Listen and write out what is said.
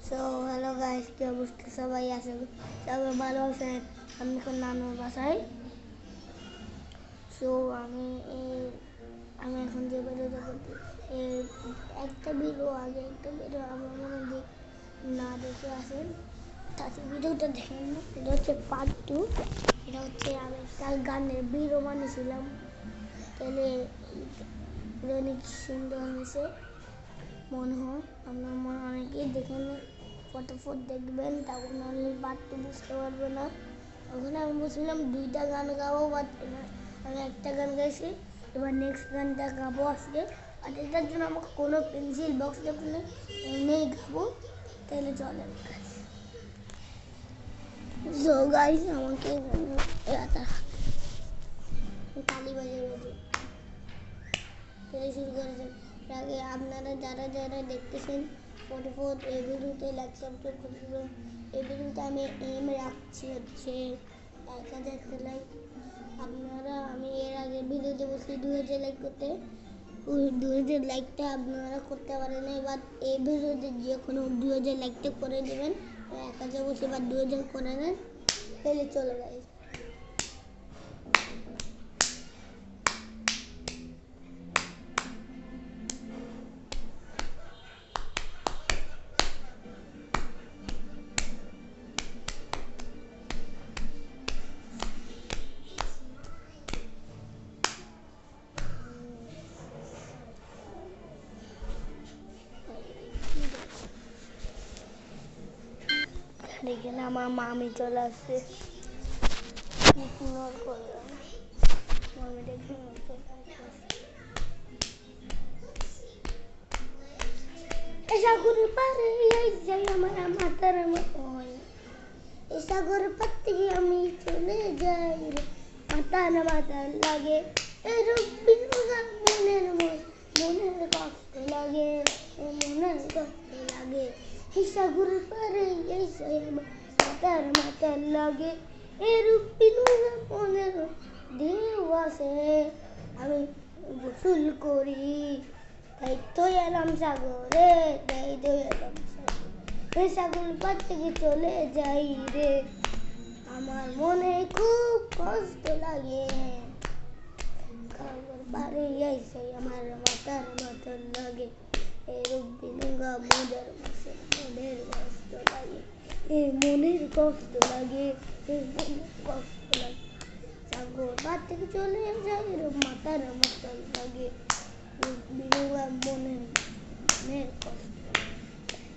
So hello guys, কি অবস্থা? সবাই আছে, সবাই ভালো আছেন? আমি এখন নানুর বাসায়। সো আমি এখন যে ভিডিওটা করতে একটা ভিডিও আগে একটা ভিডিও আমার মনে না দেখে আসেন, তাতে ভিডিওটা দেখেন না। এটা হচ্ছে পার্ট 2। এটা হচ্ছে আমি একটা গানের ভিডিও বানিয়েছিলাম, তাহলে অনেক সুন্দর হয়েছে মনে হয়। আপনার মনে অনেকেই দেখেন ফটোফট দেখবেন, তখন অনলি পার্টটা বুঝতে পারবে না। ওখানে আমি বলছিলাম 2টা গান গাবো, বাট আমি একটা গান গাইছি। এবার নেক্সট গানটা গাবো আজকে। আর এটার জন্য আমাকে কোনো পেন্সিল বক্স দেখুন এমনি গাবো, তাহলে চলে। সো গাইস, আমাকে তালি বাজে তাহলে শুরু করেছেন। আগে আপনারা যারা যারা দেখতেছেন ফটোফট এই ভিডিওতে লাইক সাবস্ক্রাইব করে দেবেন। এই ভিডিওতে আমি রাখছি হচ্ছে 1000 লাইক। আমি এর আগে ভিডিওতে বলছি 2000 লাইক করতে, ওই 2000 লাইকটা আপনারা করতে পারেন না। এবার এই ভিডিওতে যে কোনো 2000 লাইকটা করে দেবেন। 1000 বলছি, এবার 2000 করে নেন, তাহলে চলে যায়। দেখেন আমার মামি চলে আসছে, ইগনোর করলাম। মামি দেখুন সাগরের পারে যাই আমার মাতার মতন, সাগর পাত্তি আমি চলে যাই রে, মাথা না মাথা লাগে মনের মনের কষ্ট লাগে, মনের কষ্ট লাগে। সাগর পারে যাই আমার মাতার লাগে, মনের ঢেউ আসে, আমি গোসল করি, তাই তো এলাম সাগরে, তাই তো এলাম সাগরে, সাগর পার থেকে চলে যাই রে, আমার মনে খুব কষ্ট লাগে, সাগর পারে এসে আমার মাতার লাগে, মনের কষ্ট লাগে, মনের কষ্ট লাগে, কষ্ট লাগে, সাগর পার থেকে চলে যাই রে, মাতার লাগে, মনের কষ্ট।